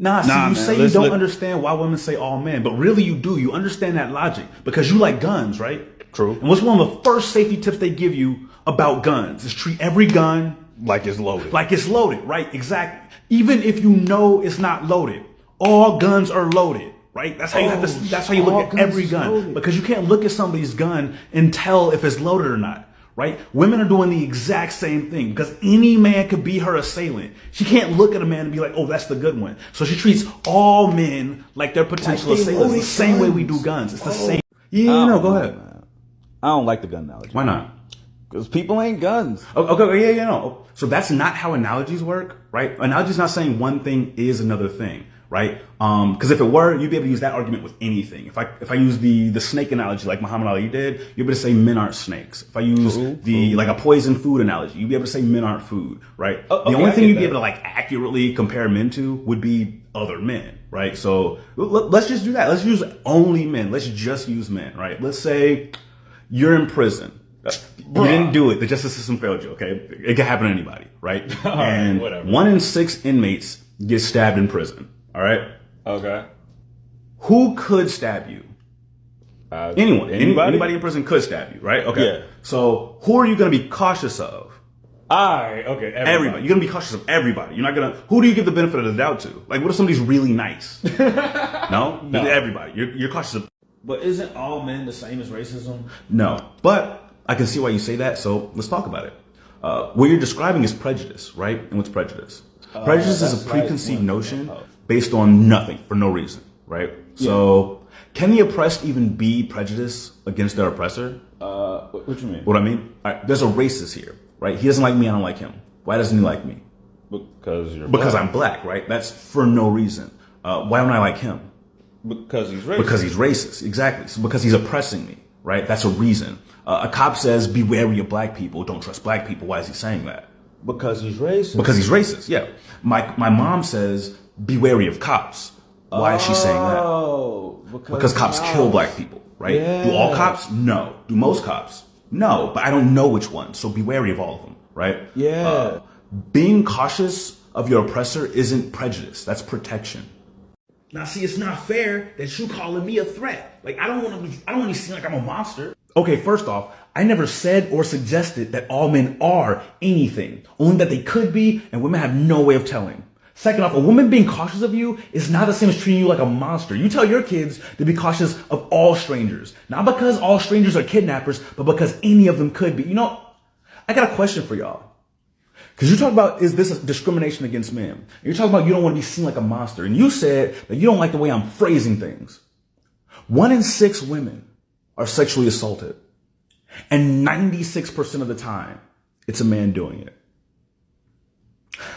Nah, see, Nah, you man, say you don't understand why women say all men, but really you do. You understand that logic because you like guns, right? True. And what's one of the first safety tips they give you about guns is treat every gun like it's loaded. like it's loaded, right? Exactly. Even if you know it's not loaded, all guns are loaded, right? That's how you have to. That's how you look at every gun because you can't look at somebody's gun and tell if it's loaded or not. Right? Women are doing the exact same thing because any man could be her assailant. She can't look at a man and be like, oh, that's the good one. So she treats all men like they're potential assailants. The same way we do guns. It's the same. Yeah, no, go ahead. Man. I don't like the gun analogy. Why not? Because people ain't guns. Okay, yeah, no. So that's not how analogies work, right? Analogy's not saying one thing is another thing, right? Because if it were, you'd be able to use that argument with anything. If I use the snake analogy like Muhammad Ali did, you'd be able to say men aren't snakes. If I use like a poison food analogy, you'd be able to say men aren't food, right? The only thing you'd be able to like accurately compare men to would be other men, right? So let's just do that. Let's use only men. Let's just use men, right? Let's say you're in prison. You didn't do it. The justice system failed you, okay? It can happen to anybody, right? And whatever. 1 in 6 inmates get stabbed in prison, all right? Okay. Who could stab you? Anyone. Anybody in prison could stab you, right? Okay. Yeah. So who are you going to be cautious of? Alright, okay. Everybody. You're going to be cautious of everybody. You're not going to... Who do you give the benefit of the doubt to? Like, what if somebody's really nice? No? Everybody. You're cautious of... But isn't all men the same as racism? No. But I can see why you say that, so let's talk about it. What you're describing is prejudice, right? And what's prejudice? Prejudice is a preconceived notion based on nothing, for no reason, right? So, can the oppressed even be prejudiced against their oppressor? What you mean? What I mean? All right, there's a racist here, right? He doesn't like me, I don't like him. Why doesn't he like me? Because you're Because black. I'm black, right? That's for no reason. Why don't I like him? Because he's racist. Because he's racist, exactly. So because he's oppressing me, right? That's a reason. A cop says, be wary of black people, don't trust black people. Why is he saying that? Because he's racist. Because he's racist, yeah. My mom says, be wary of cops. Why is she saying that? Oh, Because cops kill black people, right? Yeah. Do all cops? No. Do most cops? No, but I don't know which one, so be wary of all of them, right? Yeah. Being cautious of your oppressor isn't prejudice, that's protection. Now, see, it's not fair that you calling me a threat. Like, I don't want to be seen like I'm a monster. Okay, first off, I never said or suggested that all men are anything, only that they could be, and women have no way of telling. Second off, a woman being cautious of you is not the same as treating you like a monster. You tell your kids to be cautious of all strangers. Not because all strangers are kidnappers, but because any of them could be. You know, I got a question for y'all. Because you talk about, is this a discrimination against men? And you're talking about you don't want to be seen like a monster. And you said that you don't like the way I'm phrasing things. 1 in 6 women are sexually assaulted. And 96% of the time, it's a man doing it.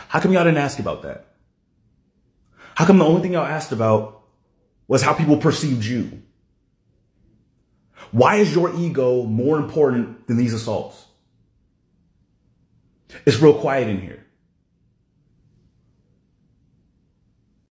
How come y'all didn't ask about that? How come the only thing y'all asked about was how people perceived you? Why is your ego more important than these assaults? It's real quiet in here.